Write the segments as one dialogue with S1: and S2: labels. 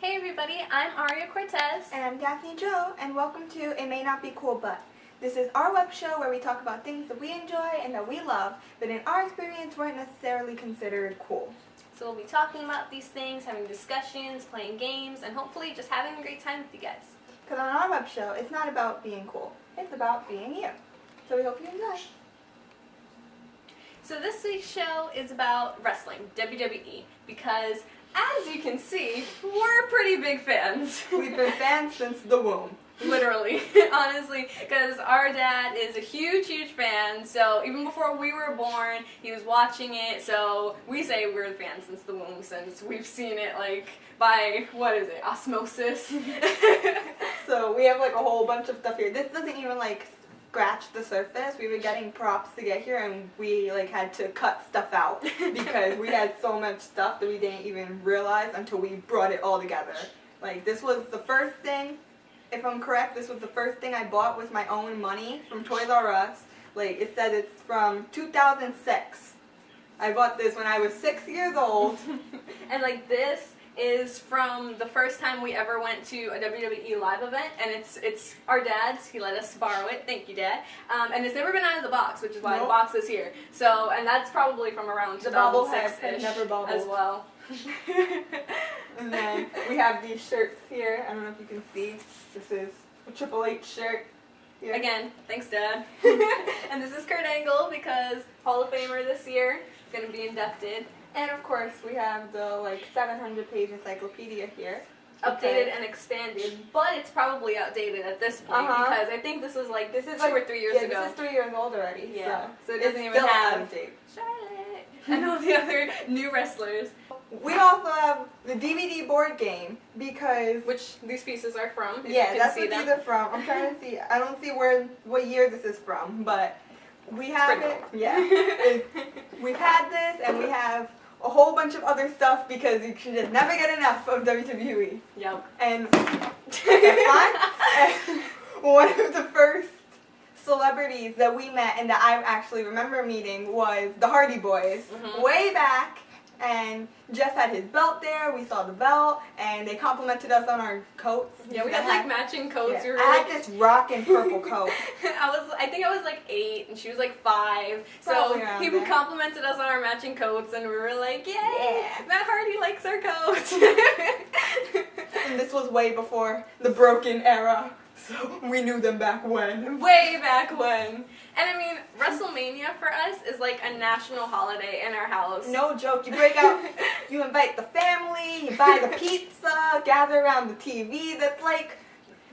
S1: Hey everybody, I'm Aria Cortez.
S2: And I'm Daphne Joe, and welcome to It May Not Be Cool But. This is our web show where we talk about things that we enjoy and that we love, but in our experience weren't necessarily considered cool.
S1: So we'll be talking about these things, having discussions, playing games, and hopefully just having a great time with you guys.
S2: Because on our web show, it's not about being cool, it's about being you. So we hope you enjoy.
S1: So this week's show is about wrestling, WWE, because as you can see, we're pretty big fans.
S2: We've been fans since the womb.
S1: Literally, honestly, because our dad is a huge, huge fan, so even before we were born, he was watching it, so we say we're fans since the womb, since we've seen it, like, by, what is it, osmosis?
S2: So we have, like, a whole bunch of stuff here. This doesn't even, like, scratch the surface. We were getting props to get here, and we, like, had to cut stuff out because we had so much stuff that we didn't even realize until we brought it all together. Like, this was the first thing. If I'm correct, this was the first thing I bought with my own money from Toys R Us. Like, it said it's from 2006. I bought this when I was 6 years old.
S1: And, like, this is from the first time we ever went to a WWE live event, and it's our dad's. He let us borrow it. Thank you, Dad. And it's never been out of the box, which is why the box is here. So, and that's probably from around 2006-ish
S2: never bubbled
S1: as well.
S2: And then we have these shirts here. I don't know if you can see. This is a Triple H shirt. Here.
S1: Again, thanks, Dad. And this is Kurt Angle because Hall of Famer this year, going to be inducted.
S2: And of course, we have the like 700-page encyclopedia here.
S1: Updated and expanded, but it's probably outdated at this point because I think this is like 2 or 3 years ago.
S2: This is 3 years old already.
S1: Yeah, so it
S2: it's
S1: doesn't even
S2: still
S1: have
S2: out of date.
S1: Charlotte and all the other new wrestlers.
S2: We also have the DVD board game because
S1: Which these pieces are from.
S2: Yeah, that's what these are from. I'm trying to see. I don't see what year this is from, but we have it. Yeah, we've had this, and we have a whole bunch of other stuff because you can just never get enough of WWE.
S1: Yep.
S2: And one of the first celebrities that we met and that I actually remember meeting was the Hardy Boys way back. And Jeff had his belt there. We saw the belt, and they complimented us on our coats.
S1: Yeah, we had like matching coats.
S2: Yeah. I had this rockin' purple coat.
S1: I think I was like 8, and she was like 5.
S2: Probably
S1: so he complimented us on our matching coats, and we were like, "Yay!
S2: Yeah.
S1: Matt Hardy likes our coats."
S2: And this was way before the Broken era, so we knew them back when.
S1: Way back when. And I mean, WrestleMania for us is like a national holiday in our house.
S2: No joke. You break out, you invite the family, you buy the pizza, gather around the TV. That's like,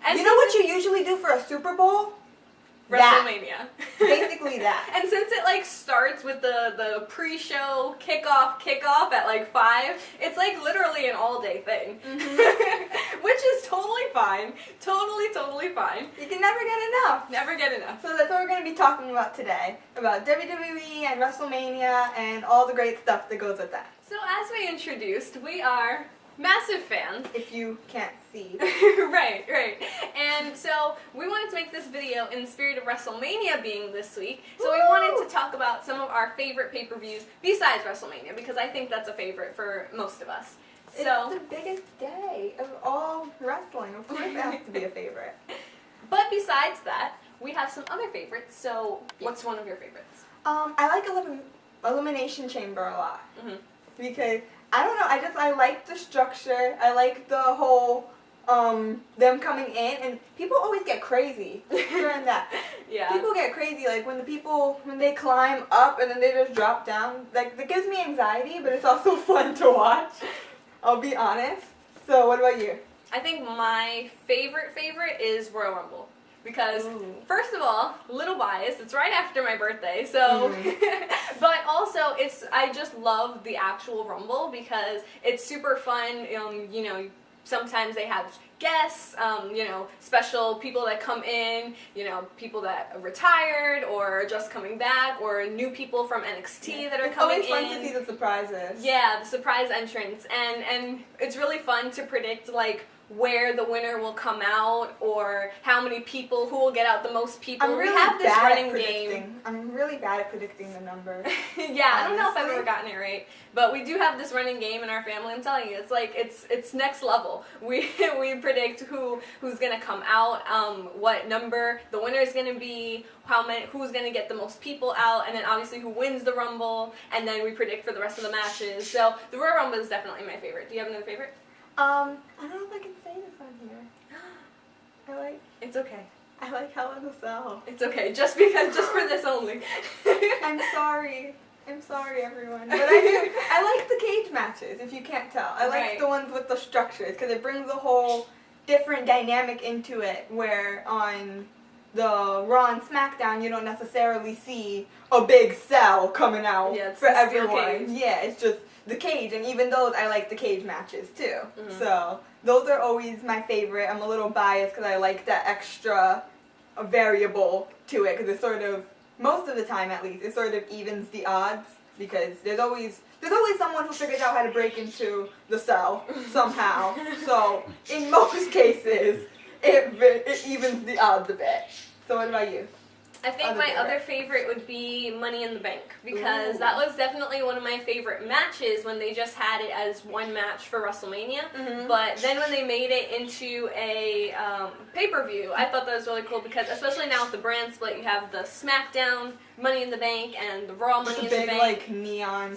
S2: and you know what you usually do for a Super Bowl?
S1: WrestleMania.
S2: Basically that.
S1: And since it like starts with the pre-show kickoff at like 5, it's like literally an all-day thing. Which is totally fine. Totally fine.
S2: You can never get enough.
S1: Never get enough.
S2: So that's what we're going to be talking about today. About WWE and WrestleMania and all the great stuff that goes with that.
S1: So as we introduced, we are massive fans.
S2: If you can't see.
S1: Right. And so we wanted to make this video in the spirit of WrestleMania being this week. So we wanted to talk about some of our favorite pay-per-views besides WrestleMania, because I think that's a favorite for most of us. So,
S2: it's the biggest day of all wrestling. Of course it has to be a favorite.
S1: But besides that, we have some other favorites. So what's one of your favorites?
S2: I like Elimination Chamber a lot. Because I don't know, I like the structure. I like the whole them coming in, and people always get crazy during that.
S1: Yeah.
S2: People get crazy, like when they climb up and then they just drop down. Like, that gives me anxiety, but it's also fun to watch. I'll be honest. So what about you?
S1: I think my favorite is Royal Rumble. Because, first of all, little bias, it's right after my birthday, so, but also, I just love the actual Rumble because it's super fun, you know, sometimes they have guests, you know, special people that come in, you know, people that are retired or just coming back, or new people from NXT that are coming in.
S2: It's always fun to see the surprises.
S1: Yeah, the surprise entrance, and it's really fun to predict, like, where the winner will come out or how many people, who will get out the most people.
S2: I'm really
S1: we have this
S2: bad
S1: running
S2: at predicting.
S1: game.
S2: I'm really bad at predicting the numbers.
S1: Yeah, I don't know if I've
S2: honestly.
S1: ever gotten it right, but we do have this running game in our family. I'm telling you, it's like it's next level. We predict who's gonna come out, what number the winner is gonna be, who's gonna get the most people out, and then obviously who wins the Rumble, and then we predict for the rest of the matches. So the Royal Rumble is definitely my favorite. Do you have another favorite?
S2: I don't know if I can say this on here.
S1: It's okay.
S2: I like Hell in a Cell.
S1: It's okay. Just for this only.
S2: I'm sorry, everyone. But I like the cage matches, if you can't tell. I like the ones with the structures, because it brings a whole different dynamic into it, where on the Raw and SmackDown, you don't necessarily see a big cell coming out for everyone. Yeah, it's just the cage, and even those, I like the cage matches too. Mm-hmm. So those are always my favorite. I'm a little biased because I like that extra variable to it, because it's sort of, most of the time at least, it sort of evens the odds, because there's always someone who figures out how to break into the cell somehow. So in most cases, it evens the odds a bit. So what about you?
S1: I think my other favorite would be Money in the Bank, because that was definitely one of my favorite matches when they just had it as one match for WrestleMania. Mm-hmm. But then when they made it into a pay-per-view, I thought that was really cool, because especially now with the brand split, you have the SmackDown Money in the Bank and the Raw Money in the Bank.
S2: Big, like, neon,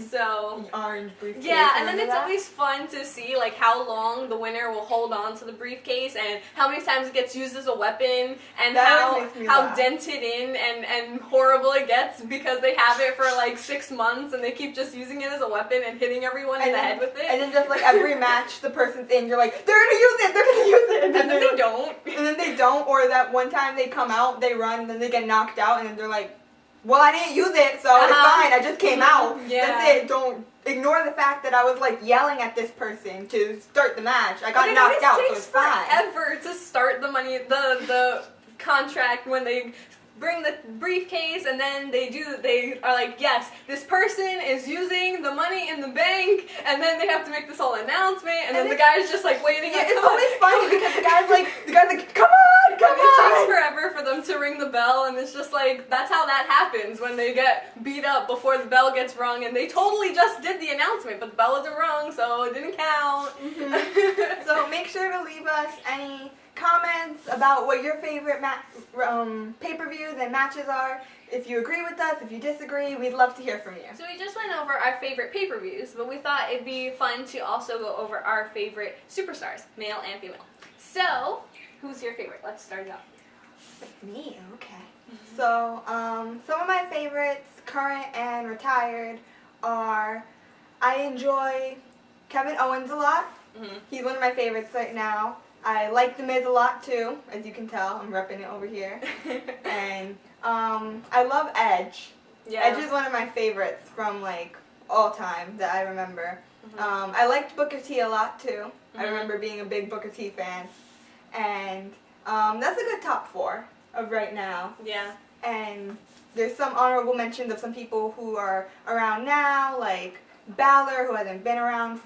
S2: orange briefcase.
S1: Yeah, and then it's always fun to see, like, how long the winner will hold on to the briefcase and how many times it gets used as a weapon, and how dented in and horrible it gets because they have it for, like, 6 months and they keep just using it as a weapon and hitting everyone in the head with it.
S2: And then just, like, every match the person's in, you're like, they're gonna use it!
S1: And then they don't.
S2: And then they don't, or that one time they come out, they run, and then they get knocked out, and then they're like, well, I didn't use it, so it's fine. I just came out.
S1: Yeah.
S2: That's it. Don't ignore the fact that I was, like, yelling at this person to start the match. I got knocked out, so it's fine.
S1: It takes forever to start the contract when they bring the briefcase, and then they are like, yes, this person is using the Money in the Bank, and then they have to make this whole announcement, and then the guy's just like waiting.
S2: Yeah, it's always funny because the guy's like, come on, come on.
S1: It takes forever for them to ring the bell, and it's just like, that's how that happens when they get beat up before the bell gets rung, and they totally just did the announcement, but the bell wasn't rung, so it didn't count.
S2: Mm-hmm. So make sure to leave us any comments about what your favorite pay-per-views and matches are. If you agree with us, if you disagree, we'd love to hear from you.
S1: So we just went over our favorite pay-per-views, but we thought it'd be fun to also go over our favorite superstars, male and female. So, who's your favorite? Let's start it off.
S2: Me? Okay. Mm-hmm. So, some of my favorites, current and retired, are, I enjoy Kevin Owens a lot. Mm-hmm. He's one of my favorites right now. I like The Miz a lot too, as you can tell. I'm repping it over here. And I love Edge. Yeah. Edge is one of my favorites from, like, all time that I remember. Mm-hmm. I liked Booker T a lot too. Mm-hmm. I remember being a big Booker T fan. And that's a good top 4 of right now. Yeah. And there's some honorable mentions of some people who are around now, like Balor, who hasn't been around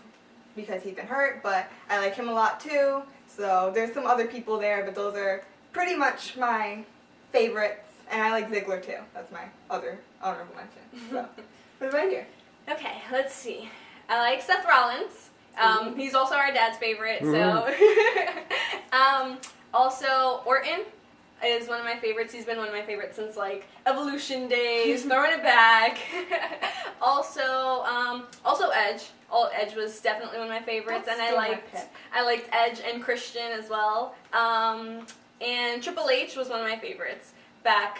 S2: because he's been hurt, but I like him a lot too. So there's some other people there, but those are pretty much my favorites. And I like Ziggler too. That's my other honorable mention. So, what about you?
S1: Okay, let's see. I like Seth Rollins. He's also our dad's favorite. So, also Orton is one of my favorites. He's been one of my favorites since, like, Evolution days, throwing it back. Also Edge. Edge was definitely one of my favorites, and I liked Edge and Christian as well. And Triple H was one of my favorites back,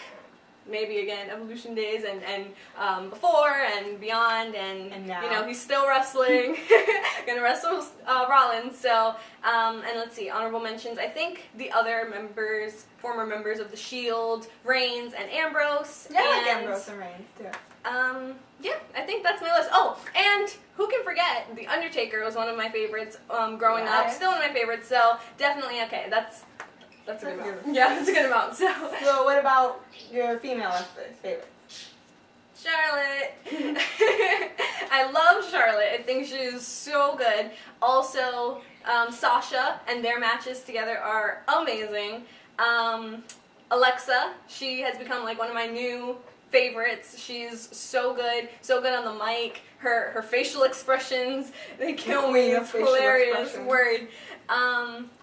S1: maybe again, Evolution days and before and beyond, and now. You know, he's still wrestling, gonna wrestle Rollins. So and let's see, honorable mentions. I think the other former members of the Shield, Reigns and Ambrose.
S2: Yeah, I like Ambrose and Reigns too.
S1: Yeah, I think that's my list. Oh, and who can forget, The Undertaker was one of my favorites growing up. Still one of my favorites, so definitely, okay, that's a good amount. Yeah, that's a good amount. So
S2: what about your female favorites?
S1: Charlotte. I love Charlotte. I think she's so good. Also, Sasha and their matches together are amazing. Alexa, she has become like one of my new favorites. She's so good on the mic. Her facial expressions, they kill me. It's hilarious. Word.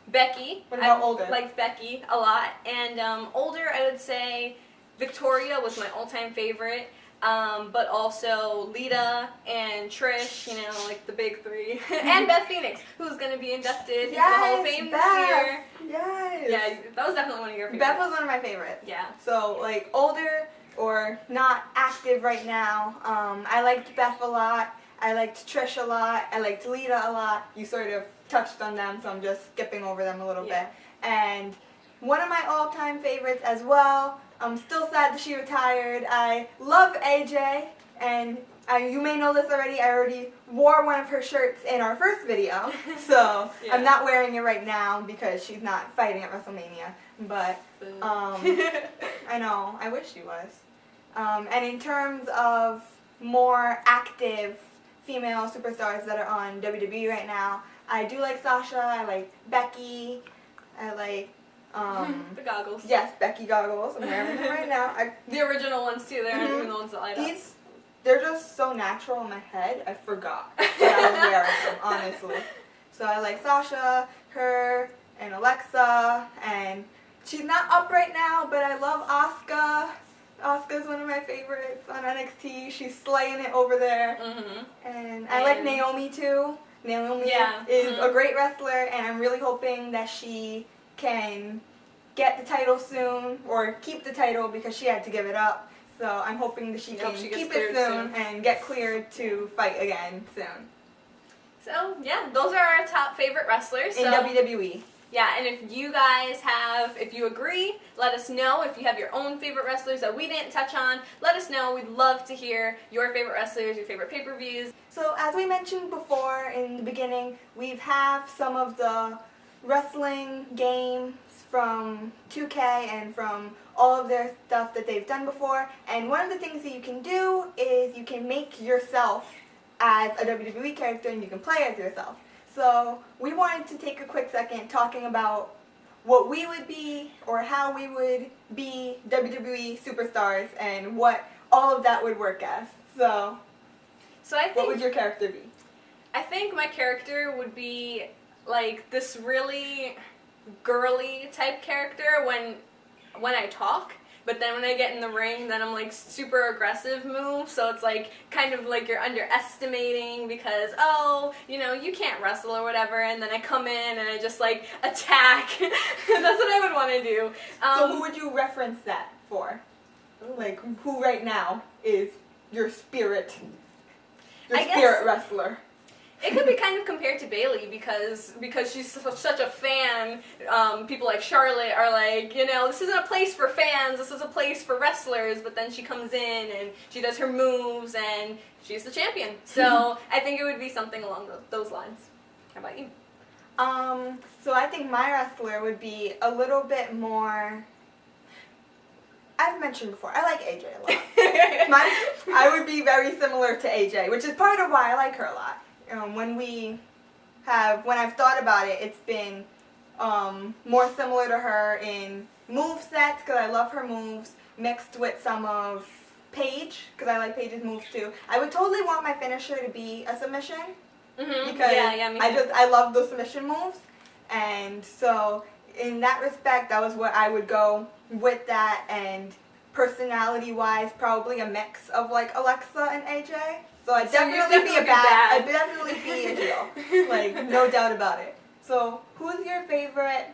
S1: Becky.
S2: What about older?
S1: I liked Becky a lot. And older, I would say Victoria was my all-time favorite. But also Lita and Trish, you know, like the big three. And Beth Phoenix, who's going to be inducted into the Hall of Fame this year.
S2: Yes.
S1: Yeah, that was definitely one of your favorites.
S2: Beth was one of my favorites.
S1: Yeah.
S2: So, like, older or not active right now. I liked Beth a lot. I liked Trish a lot. I liked Lita a lot. You sort of touched on them, so I'm just skipping over them a little bit. And one of my all-time favorites as well. I'm still sad that she retired. I love AJ, and you may know this already. I already wore one of her shirts in our first video, so I'm not wearing it right now because she's not fighting at WrestleMania. But I know, I wish she was. And in terms of more active female superstars that are on WWE right now, I do like Sasha. I like Becky. I like.
S1: The goggles.
S2: Yes, Becky goggles. I'm wearing them right now.
S1: The original ones too. They're not even the ones that light up.
S2: They're just so natural in my head. I forgot that I was wearing them, honestly. So I like Sasha, her, and Alexa, and she's not up right now, but I love Asuka. Asuka's one of my favorites on NXT. She's slaying it over there. And I like Naomi too. Naomi is a great wrestler, and I'm really hoping that she can get the title soon, or keep the title because she had to give it up. So I'm hoping that she can keep it soon and get cleared to fight again soon.
S1: So yeah, those are our top favorite wrestlers.
S2: In WWE.
S1: Yeah, and if you guys if you agree, let us know. If you have your own favorite wrestlers that we didn't touch on, let us know. We'd love to hear your favorite wrestlers, your favorite pay-per-views. So
S2: as we mentioned before in the beginning, we have some of the wrestling games from 2K and from all of their stuff that they've done before. And one of the things that you can do is you can make yourself as a WWE character and you can play as yourself. So we wanted to take a quick second talking about what we would be or how we would be WWE superstars and what all of that would work as. So
S1: I think,
S2: what would your character be?
S1: I think my character would be like this really girly type character when I talk, but then when I get in the ring, then I'm like super aggressive move, so it's like kind of like you're underestimating because, oh, you know, you can't wrestle or whatever, and then I come in and I just like attack. That's what I would want to do.
S2: So who would you reference that for? Like, who right now is your spirit wrestler?
S1: It could be kind of compared to Bayley because she's such a fan. People like Charlotte are like, you know, this isn't a place for fans, this is a place for wrestlers, but then she comes in and she does her moves and she's the champion. So I think it would be something along those lines. How about you?
S2: So I think my wrestler would be a little bit more... I've mentioned before, I like AJ a lot. I would be very similar to AJ, which is part of why I like her a lot. When I've thought about it, it's been more similar to her in move sets, because I love her moves, mixed with some of Paige, because I like Paige's moves too. I would totally want my finisher to be a submission, because I love those submission moves, and so in that respect, that was what I would go with that, and personality-wise, probably a mix of like Alexa and AJ. So I'd definitely be I'd definitely be a heel. Like, no doubt about it. So, who's your favorite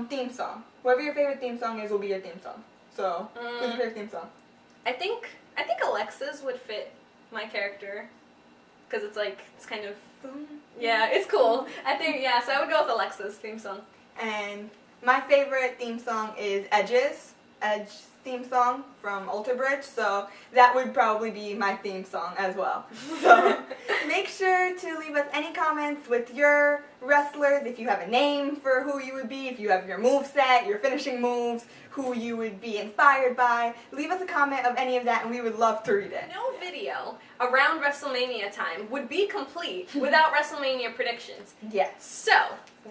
S2: theme song? Whoever your favorite theme song is will be your theme song. So, who's your favorite theme song?
S1: I think Alexa's would fit my character. Because it's like, it's kind of, yeah, it's cool. I think, yeah, so I would go with Alexa's theme song.
S2: And my favorite theme song is Edge's theme song from Alter Bridge, so that would probably be my theme song as well. So make sure to leave us any comments with your wrestlers, if you have a name for who you would be, if you have your moveset, your finishing moves, who you would be inspired by. Leave us a comment of any of that and we would love to read it.
S1: No video around WrestleMania time would be complete without WrestleMania predictions.
S2: Yes.
S1: So,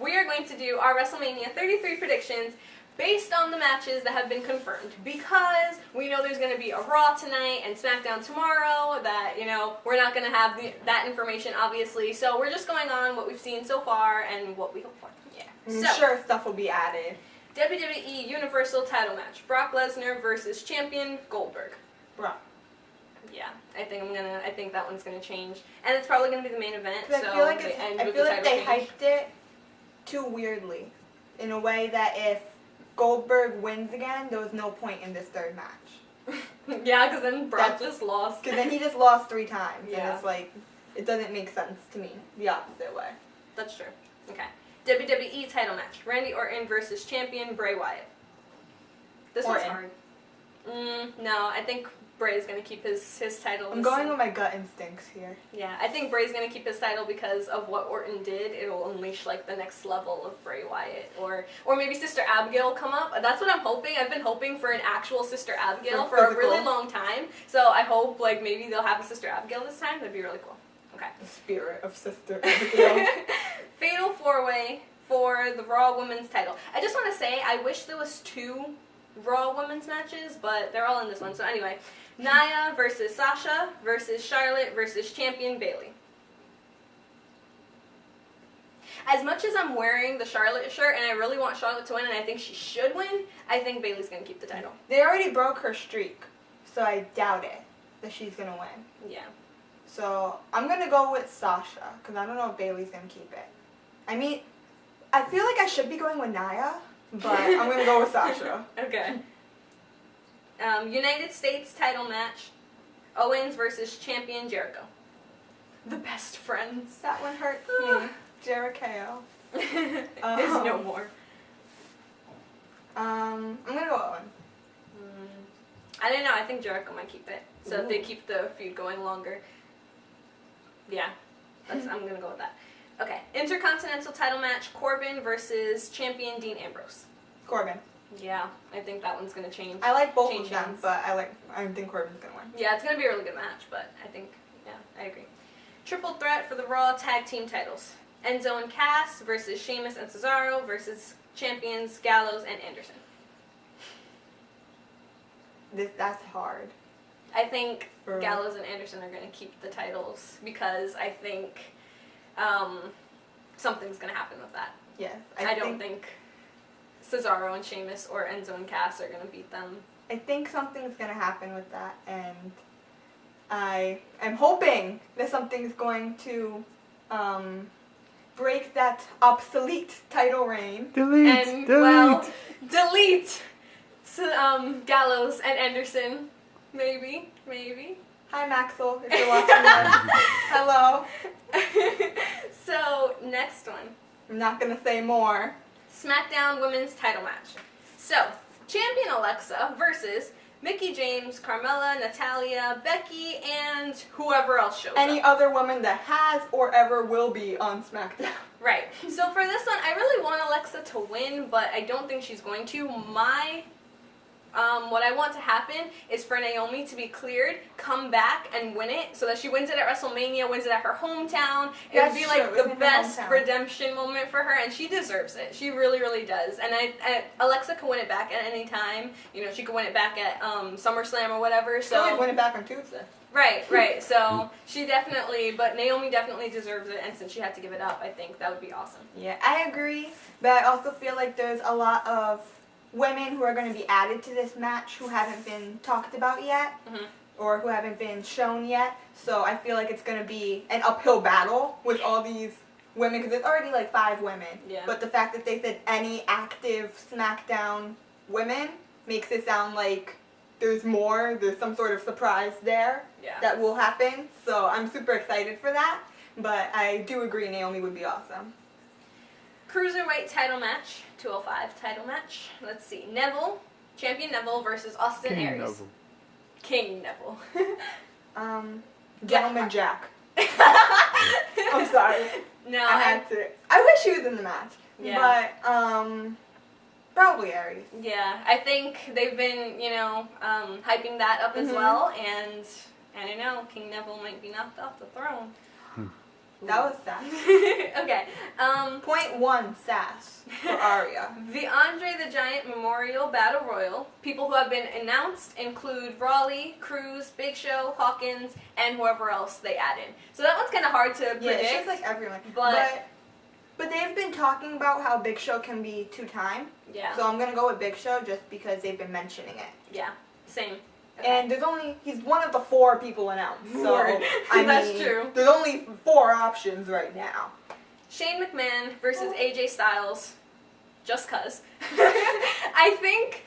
S1: we are going to do our WrestleMania 33 predictions based on the matches that have been confirmed, because we know there's going to be a Raw tonight and SmackDown tomorrow that, we're not going to have that information, obviously. So we're just going on what we've seen so far and what we hope for. Yeah.
S2: I'm sure stuff will be added.
S1: WWE Universal title match. Brock Lesnar versus champion Goldberg.
S2: Brock.
S1: Yeah, I think that one's gonna change, and it's probably gonna be the main event. So
S2: I feel like they hyped it too weirdly, in a way that if Goldberg wins again, there was no point in this third match.
S1: Yeah, because then Brock just lost.
S2: Because then he just lost 3 times,
S1: Yeah.
S2: and it's like, it doesn't make sense to me the opposite way.
S1: That's true. Okay. WWE title match. Randy Orton versus champion Bray Wyatt. This one's hard. No, I think Bray's going to keep his title.
S2: I'm going with my gut instincts here.
S1: Yeah, I think Bray's going to keep his title because of what Orton did. It'll unleash, like, the next level of Bray Wyatt. Or maybe Sister Abigail will come up. That's what I'm hoping. I've been hoping for an actual Sister Abigail for a really long time. So I hope, like, maybe they'll have a Sister Abigail this time. That'd be really cool. Okay.
S2: The spirit of Sister Abigail.
S1: Fatal 4-way for the Raw Women's title. I just want to say, I wish there was 2 Raw Women's matches, but they're all in this one. So anyway, Nia versus Sasha versus Charlotte versus champion Bayley. As much as I'm wearing the Charlotte shirt, and I really want Charlotte to win, and I think she should win, I think Bayley's going to keep the title.
S2: They already broke her streak, so I doubt it that she's going to win.
S1: Yeah.
S2: So I'm going to go with Sasha, because I don't know if Bayley's going to keep it. I mean, I feel like I should be going with Nia, but I'm going to go with Sasha.
S1: Okay. United States title match. Owens versus champion Jericho. The best friends.
S2: That one hurts me. Jericho.
S1: There's no more.
S2: I'm going to go Owen.
S1: I don't know. I think Jericho might keep it. So they keep the feud going longer. Yeah. I'm going to go with that. Okay. Intercontinental title match. Corbin versus champion Dean Ambrose.
S2: Corbin.
S1: Yeah. I think that one's going to change.
S2: I like both
S1: change
S2: of them,
S1: hands.
S2: but I think Corbin's going to win.
S1: Yeah, it's going to be a really good match, but I think, yeah, I agree. Triple threat for the Raw tag team titles. Enzo and Cass versus Sheamus and Cesaro versus champions Gallows and Anderson.
S2: That's hard.
S1: I think Gallows and Anderson are going to keep the titles because I think something's going to happen with that.
S2: Yes.
S1: I don't think Cesaro and Sheamus or Enzo and Cass are going to beat them.
S2: I think something's going to happen with that, and I am hoping that something's going to break that obsolete title reign.
S1: Delete! Well, delete! So, Gallows and Anderson. Maybe.
S2: Hi, Maxwell, if you're watching this. Hello.
S1: So, next one.
S2: I'm not going to say more.
S1: SmackDown Women's title match. So, champion Alexa versus Mickie James, Carmella, Natalya, Becky, and whoever else shows
S2: Any
S1: up.
S2: other woman that has or ever will be on SmackDown.
S1: Right. So for this one, I really want Alexa to win, but I don't think she's going to. What I want to happen is for Naomi to be cleared, come back and win it, so that she wins it at WrestleMania, wins it at her hometown. It would be like the best redemption moment for her, and she deserves it. She really, really does. And Alexa can win it back at any time. She can win it back at SummerSlam or whatever. So
S2: She always win it back on Tuesday.
S1: Right. So but Naomi definitely deserves it, and since she had to give it up, I think that would be awesome.
S2: Yeah, I agree, but I also feel like there's a lot of women who are going to be added to this match who haven't been talked about yet, or who haven't been shown yet. So I feel like it's going to be an uphill battle with all these women, because it's already like 5 women.
S1: Yeah.
S2: But the fact that they said any active SmackDown women makes it sound like there's some sort of surprise there that will happen. So I'm super excited for that, but I do agree Naomi would be awesome.
S1: Cruiserweight title match, 205 title match. Let's see. Neville Champion Neville versus Austin
S3: King
S1: Aries.
S3: Neville.
S1: King Neville.
S2: Gentleman Jack. I'm sorry.
S1: No,
S2: I had to. I wish he was in the match.
S1: Yeah.
S2: But, probably Aries.
S1: Yeah, I think they've been, hyping that up as well, and I don't know, King Neville might be knocked off the throne.
S2: That was sad.
S1: Okay.
S2: Point 1, sass for Aria.
S1: The Andre the Giant Memorial Battle Royal. People who have been announced include Brawley, Cruz, Big Show, Hawkins, and whoever else they add in. So that one's kind of hard to predict.
S2: Yeah, it's just like everyone. But they've been talking about how Big Show can be 2-time.
S1: Yeah.
S2: So I'm going to go with Big Show just because they've been mentioning it.
S1: Yeah, same. Okay.
S2: And he's one of the 4 people announced. So,
S1: That's true.
S2: There's only 4 options right now.
S1: Shane McMahon versus AJ Styles. Just cuz. I think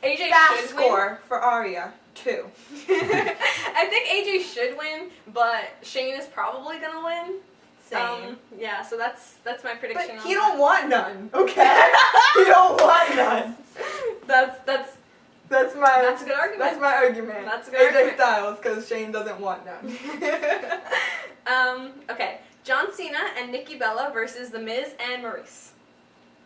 S1: AJ should
S2: score
S1: win.
S2: for Aria, 2.
S1: I think AJ should win, but Shane is probably going to win.
S2: Same.
S1: Yeah, so that's my prediction.
S2: But he don't want none, okay? He don't want none. That's
S1: a good argument.
S2: That's my argument.
S1: That's a good
S2: AJ
S1: argument.
S2: Styles, because Shane doesn't want none.
S1: Okay. John Cena and Nikki Bella versus The Miz and Maurice.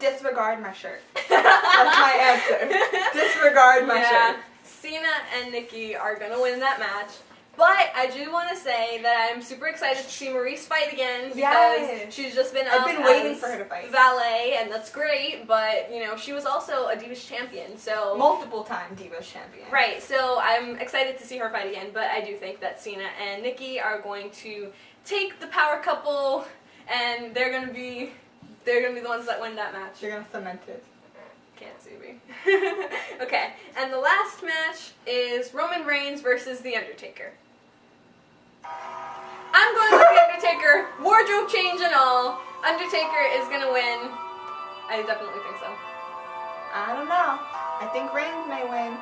S2: Disregard my shirt. That's my answer. Disregard my shirt.
S1: Cena and Nikki are gonna win that match. But I do want to say that I'm super excited to see Maurice fight again because she's just been
S2: I've been waiting for her to fight.
S1: Valet, and that's great. But she was also a Divas champion, so
S2: multiple-time Divas champion.
S1: Right. So I'm excited to see her fight again. But I do think that Cena and Nikki are going to take the power couple, and they're gonna be the ones that win that match.
S2: They're gonna cement it.
S1: Can't see me. Okay. And the last match is Roman Reigns versus The Undertaker. I'm going with The Undertaker, wardrobe change and all. Undertaker is going to win. I definitely think so.
S2: I don't know. I think Reigns may win.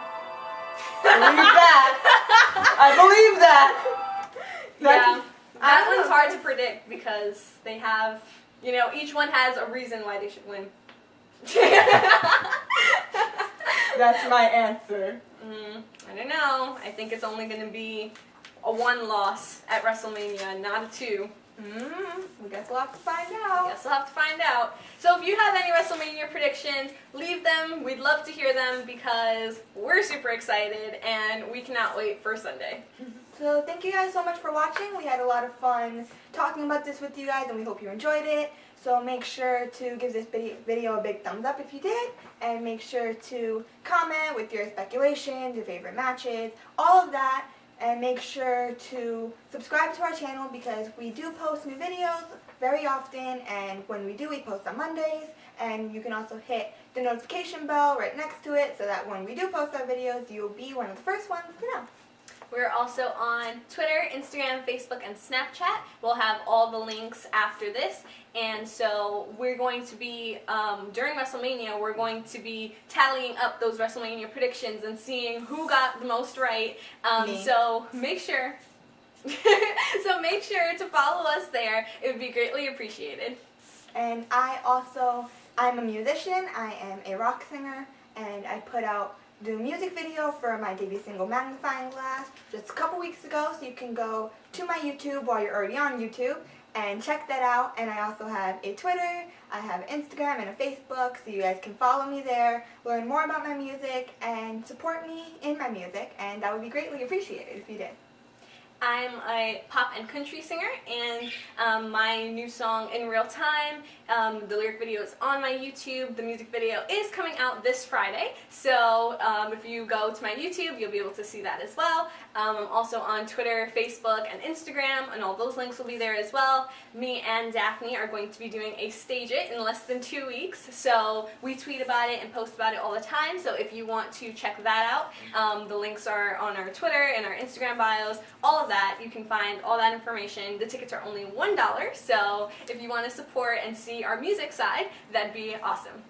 S2: Believe that. I believe that.
S1: Yeah. That one's hard to predict because they have, each one has a reason why they should win.
S2: That's my answer.
S1: I don't know. I think it's only going to be a 1 loss at WrestleMania, not a 2.
S2: I guess we'll have to find out.
S1: Guess we'll have to find out. So if you have any WrestleMania predictions, leave them. We'd love to hear them because we're super excited and we cannot wait for Sunday.
S2: So thank you guys so much for watching. We had a lot of fun talking about this with you guys and we hope you enjoyed it. So make sure to give this video a big thumbs up if you did, and make sure to comment with your speculations, your favorite matches, all of that, and make sure to subscribe to our channel because we do post new videos very often, and when we do, we post on Mondays, and you can also hit the notification bell right next to it so that when we do post our videos, you'll be one of the first ones to know.
S1: We're also on Twitter, Instagram, Facebook, and Snapchat. We'll have all the links after this. And so we're going to be, during WrestleMania, we're going to be tallying up those WrestleMania predictions and seeing who got the most right. So make sure to follow us there. It would be greatly appreciated.
S2: And I'm a musician. I am a rock singer, and I put out the music video for my debut single Magnifying Glass just a couple weeks ago, so you can go to my YouTube while you're already on YouTube and check that out. And I also have a Twitter, I have Instagram and a Facebook, so you guys can follow me there, learn more about my music, and support me in my music, and that would be greatly appreciated if you did.
S1: I'm a pop and country singer, and my new song, In Real Time, the lyric video is on my YouTube. The music video is coming out this Friday, so if you go to my YouTube, you'll be able to see that as well. I'm also on Twitter, Facebook, and Instagram, and all those links will be there as well. Me and Daphne are going to be doing a Stage It in less than 2 weeks, so we tweet about it and post about it all the time, so if you want to check that out, the links are on our Twitter and our Instagram bios, all of that. You can find all that information. The tickets are only $1, so if you want to support and see our music side, that'd be awesome.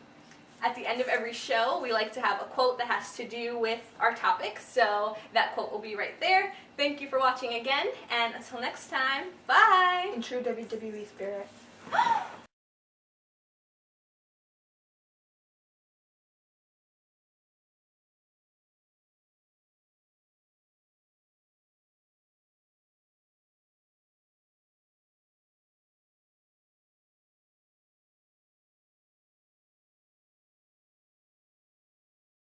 S1: At the end of every show, we like to have a quote that has to do with our topic, so that quote will be right there. Thank you for watching again, and until next time, bye!
S2: In true WWE spirit.